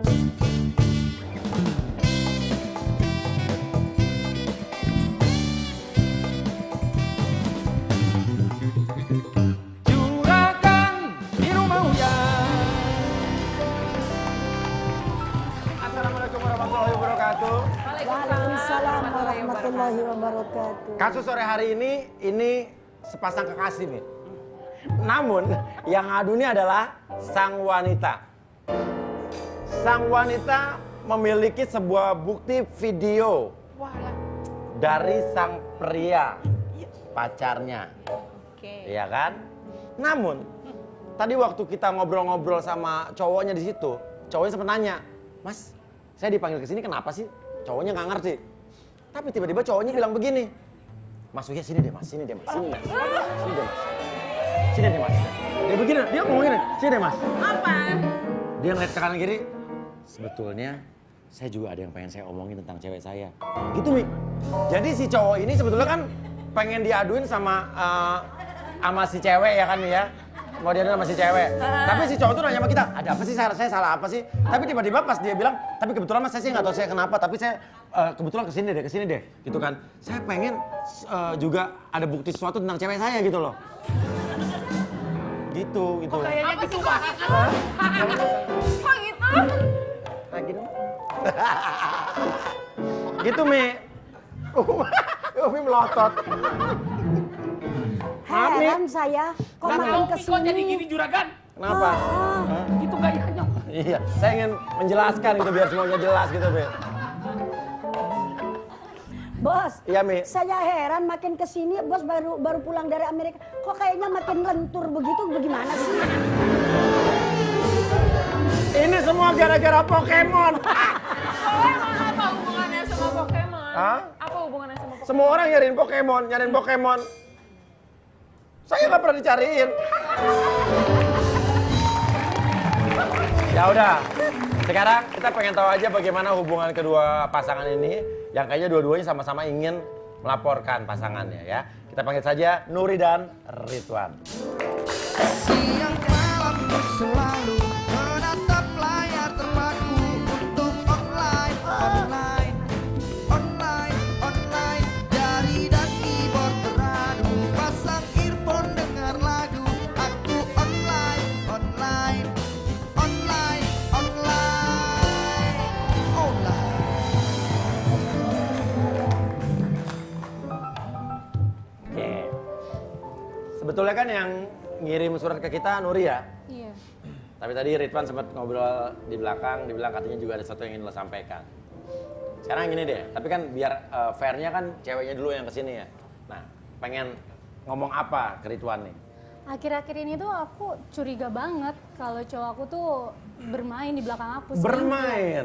Juragan di rumah hujan. Assalamualaikum warahmatullahi wabarakatuh. Waalaikumsalam warahmatullahi wabarakatuh. Kasus sore hari ini sepasang kekasih nih. Namun yang ngadu ini adalah sang wanita. Sang wanita memiliki sebuah bukti video dari sang pria, pacarnya. Iya kan? Namun tadi waktu kita ngobrol-ngobrol sama cowoknya di situ, cowoknya sempat nanya, "Mas, saya dipanggil ke sini kenapa sih?" Cowoknya nggak ngerti. Tapi tiba-tiba cowoknya bilang begini, "Mas Uya sini deh mas, sini deh mas, sini mas, sini deh mas, sini deh mas." Dia begini, dia ngomong gini, "Sini deh mas." Apa? Dia ngeliat ke kanan kiri, sebetulnya saya juga ada yang pengen saya omongin tentang cewek saya. Gitu Mi. Jadi si cowok ini sebetulnya kan pengen diaduin sama si cewek ya kan Mi ya. Mau diaduin sama si cewek. Tapi si cowok tuh nanya sama kita, ada apa sih, saya salah apa sih? Tapi tiba-tiba pas dia bilang, tapi kebetulan mas saya sih nggak tahu saya kenapa, tapi saya kebetulan kesini deh, gitu kan. Saya pengen juga ada bukti sesuatu tentang cewek saya gitu loh. Gitu. Kayaknya gitu Pak. Kok gitu? Lagi dong. Gitu Mi. Umi melotot. Maaf Mi. Heran saya, kok makin Kok jadi gini kesini. juragan? Kenapa? Gitu gayanya. Iya, saya ingin menjelaskan gitu biar semuanya jelas gitu Mi. Bos, Iya Mi. saya heran makin kesini, bos baru pulang dari Amerika. Kok kayaknya makin lentur begitu, bagaimana sih? Ini semua gara-gara Pokemon. Emang apa hubungannya sama Pokemon? Hah? Apa hubungannya sama Pokemon? Semua orang nyariin Pokemon. Saya nggak pernah dicariin. Ya udah, sekarang kita pengen tahu aja bagaimana hubungan kedua pasangan ini, yang kayaknya dua-duanya sama-sama ingin melaporkan pasangannya ya. Kita panggil saja Nuri dan Ridwan. Siang malam selalu menatap layar terpaku untuk online dari dan keyboard teradu pasang earphone dengar lagu aku online Oke. Sebetulnya kan yang ngirim surat ke kita Nuri ya. Iya. Tapi tadi Ridwan sempat ngobrol di belakang, dibilang katanya juga ada sesuatu yang ingin lo sampaikan. Sekarang gini deh, tapi kan biar fairnya kan ceweknya dulu yang kesini ya. Nah, pengen ngomong apa ke Ridwan nih? Akhir-akhir ini tuh aku curiga banget kalau cowok aku tuh bermain di belakang aku. Bermain.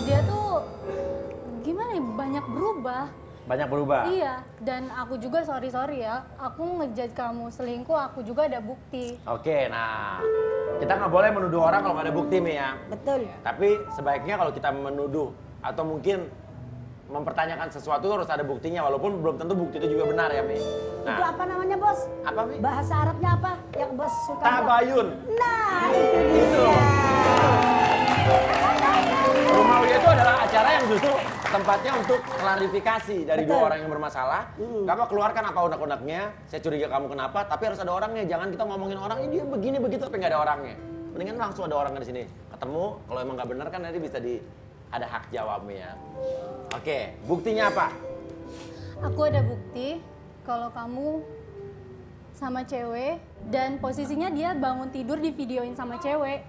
Dia tuh gimana ya, banyak berubah. Banyak berubah. Iya, dan aku juga sorry ya, aku ngejudge kamu selingkuh, aku juga ada bukti. Oke, nah kita nggak boleh menuduh orang kalau nggak ada bukti Mi ya. Betul. Tapi sebaiknya kalau kita menuduh atau mungkin mempertanyakan sesuatu harus ada buktinya, walaupun belum tentu bukti itu juga benar ya Mi. Itu Nah, apa namanya, bos? apa Mi? Bahasa Arabnya apa? Yang bos suka. Tabayun. Nah, itu dia. Rumah Uya itu adalah acara yang justru tempatnya untuk klarifikasi dari dua Betul. orang yang bermasalah. Kamu keluarkan apa unek-uneknya, saya curiga kamu kenapa, tapi harus ada orangnya. Jangan kita ngomongin orang, ini dia begini begitu tapi nggak ada orangnya. Mendingan langsung ada orangnya di sini. Ketemu, kalau emang nggak benar kan nanti bisa ada hak jawabnya ya. Oke, buktinya apa? Aku ada bukti kalau kamu sama cewek dan posisinya dia bangun tidur di videoin sama cewek.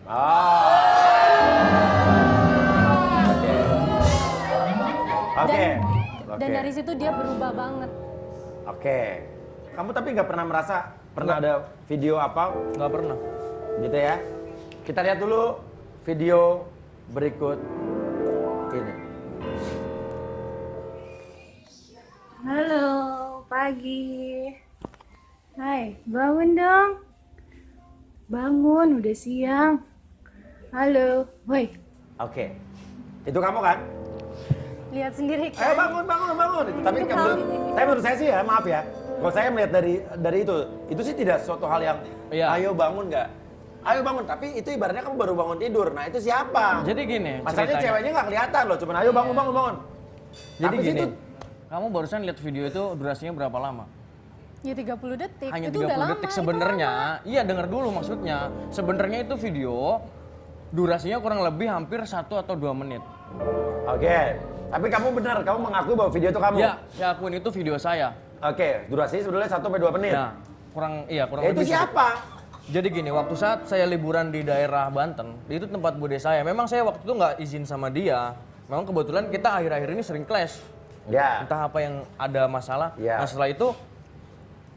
Oke. Dan dari situ dia berubah banget. Oke. Kamu tapi nggak pernah merasa pernah ada video apa? Nggak pernah. Gitu ya. Kita lihat dulu video berikut ini. Halo, pagi. Hai, bangun dong. Bangun, udah siang. Halo, woi. Oke. Itu kamu kan? Lihat sendiri Ayo kan. bangun. Tapi menurut saya sih ya, maaf ya. Kalau saya melihat dari itu sih tidak suatu hal yang Iya. ayo bangun nggak. Ayo bangun, tapi itu ibaratnya kamu baru bangun tidur. Nah itu siapa? Jadi gini, Masalahnya ceritanya. ceweknya nggak kelihatan loh, cuman ayo bangun. Jadi Tapi gini, itu- kamu barusan lihat video itu durasinya berapa lama? Ya 30 detik. Hanya itu udah 30 lama. detik itu sebenarnya. lama. Iya, denger dulu maksudnya. Sebenarnya itu video durasinya kurang lebih hampir 1 atau 2 menit. Oke, tapi kamu benar, kamu mengakui bahwa video itu kamu? Ya, saya akuin itu video saya. Oke, durasinya sebetulnya 1-2 menit. Nah, kurang Ya, itu lebih siapa? Jadi gini, waktu saat saya liburan di daerah Banten, itu tempat bude saya. Memang saya waktu itu nggak izin sama dia. Memang kebetulan kita akhir-akhir ini sering clash. Ya. Entah apa yang ada masalah. Ya. Nah setelah itu,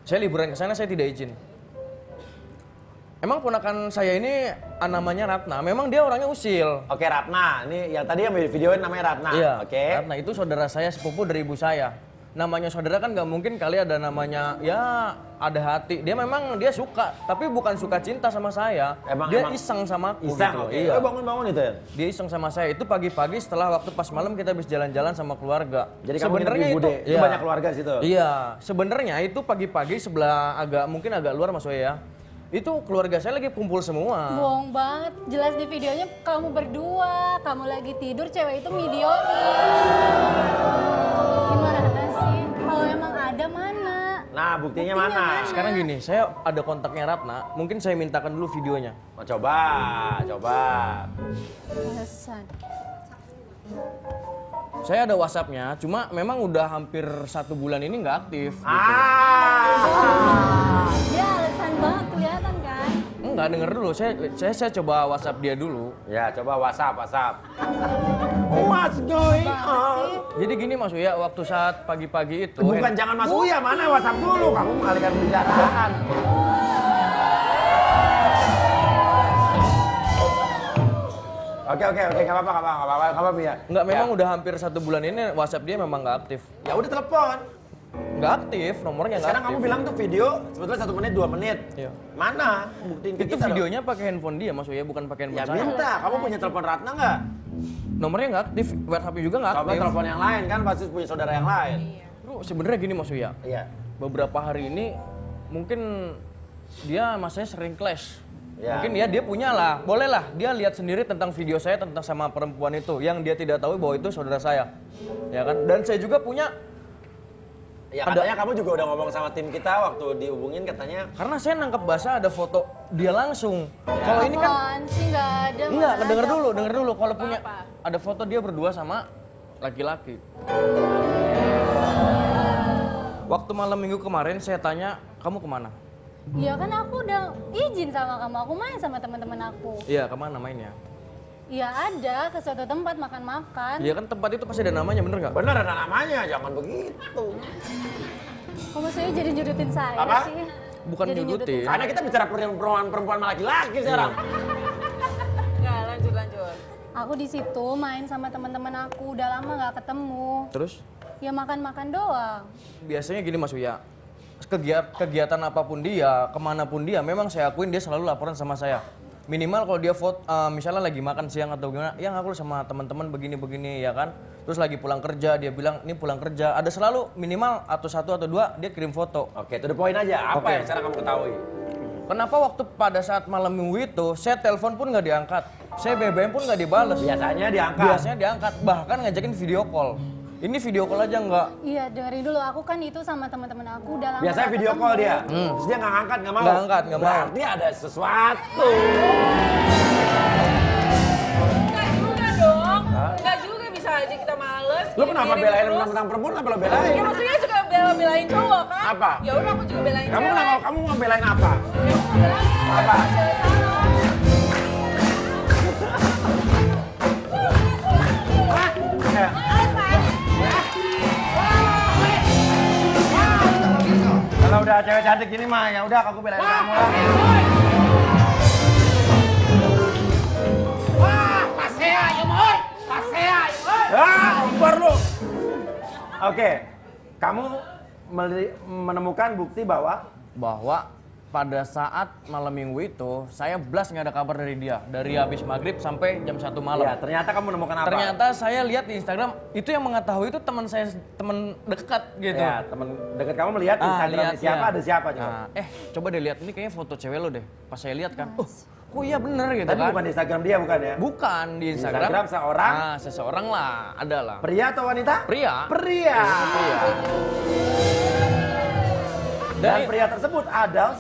saya liburan ke sana saya tidak izin. Emang ponakan saya ini namanya Ratna. Memang dia orangnya usil. Oke, Ratna. Ini yang tadi yang videoin namanya Ratna. Iya. Oke. Ratna itu saudara saya, sepupu dari ibu saya. Namanya saudara kan nggak mungkin kali ada namanya, ya ada hati. Dia memang dia suka, tapi bukan suka cinta sama saya. Dia iseng sama aku Iseng, gitu. oke. Iya. Oh, bangun-bangun itu ya? Dia iseng sama saya. Itu pagi-pagi setelah waktu pas malam kita habis jalan-jalan sama keluarga. Jadi kamu nginep di Bude, itu iya. banyak keluarga di situ? Iya. Sebenarnya itu pagi-pagi sebelah mungkin agak luar Mas Wei ya. Itu keluarga saya lagi kumpul semua. Bohong banget. Jelas di videonya kamu berdua, kamu lagi tidur, cewek itu videoin. Gimana sih? Kalau emang ada mana? Nah, buktinya mana? Sekarang gini, saya ada kontaknya Ratna. Mungkin saya mintakan dulu videonya. Oh, coba. Alasan. Saya ada WhatsApp-nya, cuma memang udah hampir 1 bulan ini nggak aktif. Gitu. Ya alasan banget kelihatan kan? Enggak, denger dulu. Saya coba WhatsApp dia dulu. Ya, coba WhatsApp. What's going on? Jadi gini Mas Uya, waktu saat pagi-pagi itu. Bukan jangan Mas Uya, mana WhatsApp dulu? Kamu mengalihkan pembicaraan. Oke, nggak apa-apa ya. Enggak, memang udah hampir 1 bulan ini WhatsApp dia memang nggak aktif. Ya udah telepon. Nggak aktif, nomornya nggak Sekarang aktif. kamu bilang tuh video sebetulnya 1 menit 2 menit. Iya. Mana? Buktiin ke Itu kita videonya pakai handphone dia Mas Uya, bukan pakai dong. Ya handphone saya. minta, kamu punya telepon Ratna nggak? Nomornya nggak aktif, WhatsApp juga nggak Coba aktif. telepon yang lain kan pasti punya saudara yang lain. Bro, sebenarnya gini Mas Uya, Iya. beberapa hari ini mungkin dia sama saya sering clash. Ya. Mungkin dia punya lah, boleh lah dia lihat sendiri tentang video saya tentang sama perempuan itu yang dia tidak tahu bahwa itu saudara saya, ya kan? Dan saya juga punya, Ya katanya kamu juga udah ngomong sama tim kita waktu dihubungin katanya. karena saya nangkep bahasa ada foto dia langsung. Kalau ini kan Apaan sih nggak ada? enggak, mana denger ada dulu. Kalau punya ada foto dia berdua sama laki-laki. Waktu malam minggu kemarin saya tanya, kamu kemana? Ya kan aku udah izin sama kamu, aku main sama teman-teman aku. Iya, kemana mainnya? Ya ada ke suatu tempat makan-makan. Iya kan tempat itu pasti ada namanya, bener nggak? Bener ada namanya, jangan begitu. Kok maksudnya jadi nyudutin saya Apa? sih? Bukan Jadi nyudutin. saya. Karena kita bicara perempuan sama laki-laki sekarang. Enggak, lanjut. Aku di situ main sama teman-teman aku, udah lama nggak ketemu. Terus? Ya makan-makan doang. Biasanya gini Mas Uya, kegiatan apapun dia, kemanapun dia, memang saya akuin dia selalu laporan sama saya. Minimal kalau dia vote, misalnya lagi makan siang atau gimana, yang aku sama teman-teman begini-begini ya kan. Terus lagi pulang kerja, dia bilang ini pulang kerja. Ada selalu minimal atau 1 atau 2 dia kirim foto. Oke, to the point aja. Apa Oke. yang sekarang kamu ketahui? Kenapa waktu pada saat malam minggu itu, saya telepon pun nggak diangkat. Saya BBM pun nggak dibales. Biasanya diangkat. Biasanya diangkat, bahkan ngajakin video call. Ini video call aja nggak. Iya dengerin dulu, aku kan itu sama teman-teman aku udah lama. Biasanya nggak video ketemu. call dia. Terus dia nggak ngangkat, nggak mau. Nggak angkat, nggak mau. Berarti ada sesuatu. Enggak juga dong. Enggak juga, bisa aja kita males. Lu kenapa kirim belain terus. tentang perempuan, kenapa lo belain? Ya maksudnya juga belain cowok kan? Apa? Ya udah aku juga belain Kamu cewek. kenapa? Kamu mau belain apa? Ya aku mau belain. Apa? Cewek salah. Ya. Kalau udah cewek cantik gini mah ya udah aku belain kamu lah. Umbar lu. Oke, kamu menemukan bukti bahwa pada saat malam minggu itu saya blas nggak ada kabar dari dia dari habis maghrib sampai jam 1 malam. Ya, ternyata kamu menemukan apa? Ternyata saya lihat di Instagram itu yang mengetahui itu teman saya, teman dekat gitu. Ya, teman dekat kamu melihat Instagramnya lihat, siapa, ya. ada siapa coba? Nah, coba deh lihat ini kayaknya foto cewek lo deh. Pas saya lihat kan, kok iya bener gitu Tapi kan. bukan di Instagram dia bukan ya? Bukan di Instagram. Instagram seorang? Nah, seseorang lah, ada lah. Pria atau wanita? Pria. Pria. Iya. Dan pria tersebut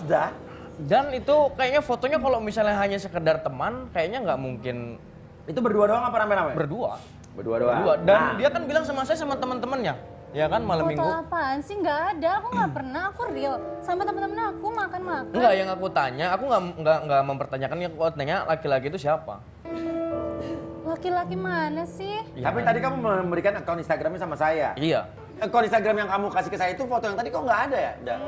sudah. Dan itu kayaknya fotonya kalau misalnya hanya sekedar teman, kayaknya nggak mungkin Itu berdua doang apa rame-rame? berdua. Berdua doang. Berdua. Dan Nah, dia kan bilang sama saya sama teman-temannya, ya kan malam Foto minggu. apaan sih? Nggak ada, aku nggak pernah, aku real. Sama temen-temen aku makan-makan. Enggak, yang aku tanya, aku nggak mempertanyakan, yang aku tanya laki-laki itu siapa. Laki-laki mana sih? tapi tadi kamu memberikan akun Instagramnya sama saya. Iya. Akun Instagram yang kamu kasih ke saya itu foto yang tadi kok nggak ada ya? Udah.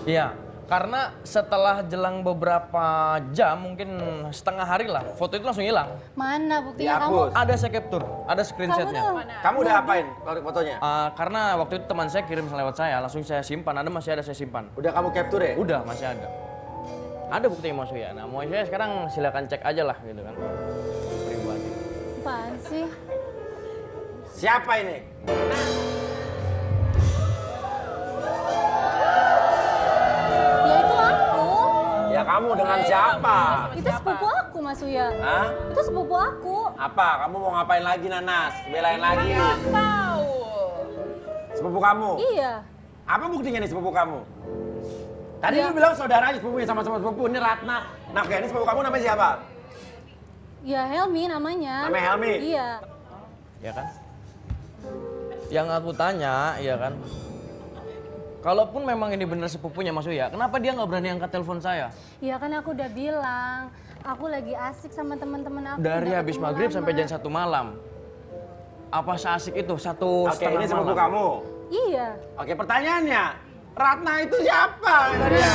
Iya, karena setelah jelang beberapa jam, mungkin setengah hari lah, foto itu langsung hilang. Mana buktinya Dihapus. kamu? Ada saya capture, ada screenshotnya. Kamu udah apain fotonya? Karena waktu itu teman saya kirim lewat saya, langsung saya simpan, masih ada saya simpan. Udah kamu capture ya? Udah, masih ada. Ada buktinya Mas Uya. Nah, mau saya sekarang silakan cek aja lah gitu kan. Pribadi. Apaan sih? Siapa ini? Ya itu aku. Ya kamu dengan siapa? Itu sepupu aku, Mas Uya. Hah? Itu sepupu aku. Apa? Kamu mau ngapain lagi Nanas? Belain lagi? Nggak tahu. Sepupu kamu? Iya. Apa buktinya nih sepupu kamu? Tadi lu bilang saudaranya sepupunya sama-sama sepupu, ini Ratna. Nah, oke, ini sepupu kamu namanya siapa? Ya Helmi namanya. Namanya Helmi? Iya. Ya kan? Yang aku tanya, ya kan? Kalaupun memang ini benar sepupunya Mas Uya, kenapa dia nggak berani angkat telepon saya? Ya kan aku udah bilang, aku lagi asik sama teman-teman aku. Dari udah habis ketemu maghrib lama. sampai jam 1 malam. Apa seasik itu? Satu Oke, setengah ini sepupu malam. kamu. Iya. Oke, pertanyaannya, Ratna itu siapa? Ya.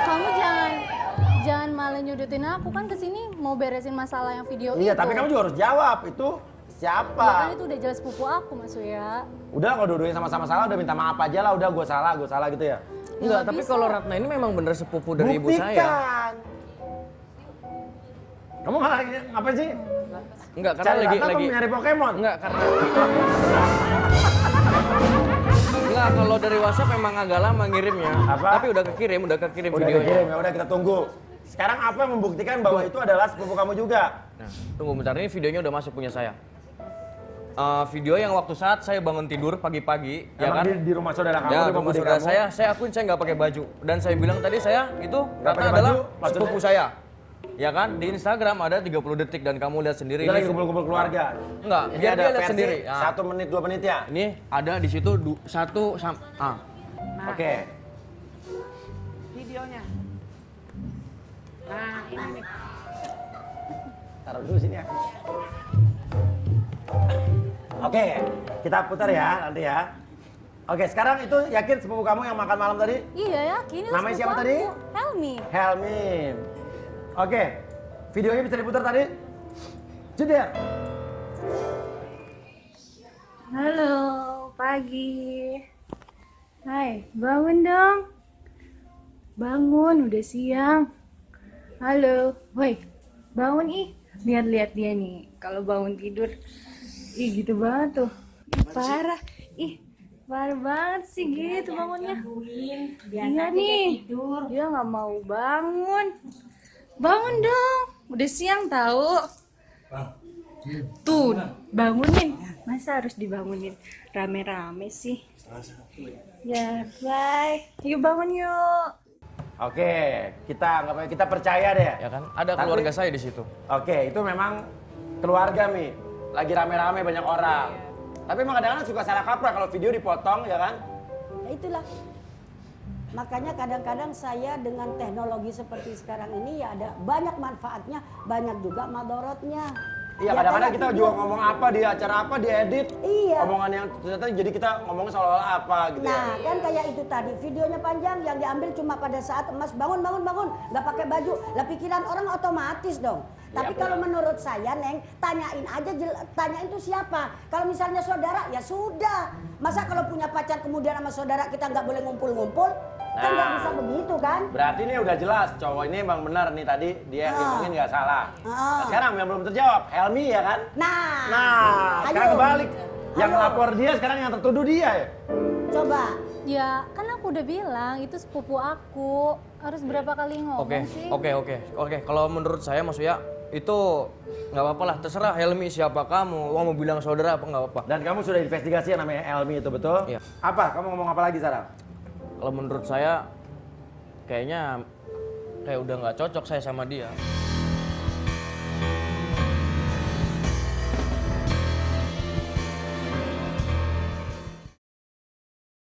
Kamu jangan malah nyudutin aku, kan kesini mau beresin masalah yang video itu. Iya, tapi kamu juga harus jawab, itu siapa? Ya kan itu udah jelas sepupu aku, Mas Uya. Udah kalau dua-duanya sama-sama salah, udah minta maaf aja lah, udah gue salah gitu ya. Enggak, nggak tapi bisa. kalau Ratna ini memang benar sepupu dari ibu saya. Buktikan. Kamu ngapain sih? Enggak, karena Cari lagi Ratna apa nyari Pokemon? Enggak, karena Enggak, kalau dari WhatsApp memang agak lama ngirimnya. Apa? Tapi udah kekirim Udah videonya. dikirim, ya udah kita tunggu. Sekarang apa yang membuktikan bahwa itu adalah sepupu kamu juga? Nah, tunggu bentar, ini videonya udah masuk punya saya. Video yang waktu saat saya bangun tidur pagi-pagi, ya Emang kan? di rumah saudara kamu, Ya, di rumah adik saudara kamu? saya akuin saya nggak pakai baju. Dan saya bilang tadi saya itu Nggak Ratna pakai adalah baju, maksudnya? sepupu saya. Ya kan? Di Instagram ada 30 detik dan kamu lihat sendiri. Kita lagi kumpul-kumpul keluarga. Enggak, Ini biar ada dia lihat versi sendiri. Nah, 1 menit, 2 menit ya? ini ada di situ Oke. Videonya. Nah, ini nih. Taruh dulu sini ya. Oke, kita putar ya nanti ya. Oke, sekarang itu yakin sepupu kamu yang makan malam tadi? Iya yakin itu Namanya sepupu siapa aku. tadi? Helmi. Helmin. Oke, videonya bisa diputar tadi? Jeder. Halo, pagi. Hai, bangun dong. Bangun, udah siang. Halo, woi, bangun ih. Lihat-lihat dia nih, kalau bangun tidur. Ih, gitu banget tuh. Ih, parah. Ih, parah banget sih gitu bangunnya. Iya nih, dia nggak mau bangun. Bangun dong, udah siang tahu. Tuh, bangunin. Masa harus dibangunin rame-rame sih? Ya, bye. Yuk bangun yuk. Oke, kita percaya deh. ya kan? Ada Tapi- keluarga saya di situ. Oke, itu memang keluarga Mi. Lagi rame-rame banyak orang. Tapi emang kadang-kadang suka salah kaprah kalau video dipotong ya kan? Ya itulah. Makanya kadang-kadang saya dengan teknologi seperti sekarang ini ya ada banyak manfaatnya, banyak juga madorotnya. Iya, Ya, kadang-kadang kayak kita video. juga ngomong apa di acara apa diedit. Iya. Omongan yang ternyata jadi kita ngomong seolah-olah apa gitu ya. Nah, kan kayak itu tadi, videonya panjang yang diambil cuma pada saat Mas bangun, nggak pakai baju. Lah pikiran orang otomatis dong. Tapi Iya, kalau benar. menurut saya, Neng, tanyain aja, tanyain itu siapa. Kalau misalnya saudara, ya sudah. Masa kalau punya pacar kemudian sama saudara kita nggak boleh ngumpul-ngumpul? Kan nggak Nah. bisa begitu kan? Berarti ini udah jelas, cowok ini emang benar nih tadi dia yang ngomongin nggak salah. Nah, Ah. sekarang yang belum terjawab, Helmi ya kan? Nah, Nah, sekarang ayo. kebalik. Yang Ayo. lapor dia sekarang yang tertuduh dia ya? Coba. Ya, kan aku udah bilang itu sepupu aku. Harus berapa kali ngomong Oke, sih? oke. Kalau menurut saya Mas Uya itu nggak apa-apa lah. Terserah Helmi siapa kamu. Mau bilang saudara apa nggak apa-apa. Dan kamu sudah investigasi yang namanya Helmi itu betul? Iya. Apa? Kamu ngomong apa lagi sekarang? Kalau menurut saya kayaknya kayak udah nggak cocok saya sama dia.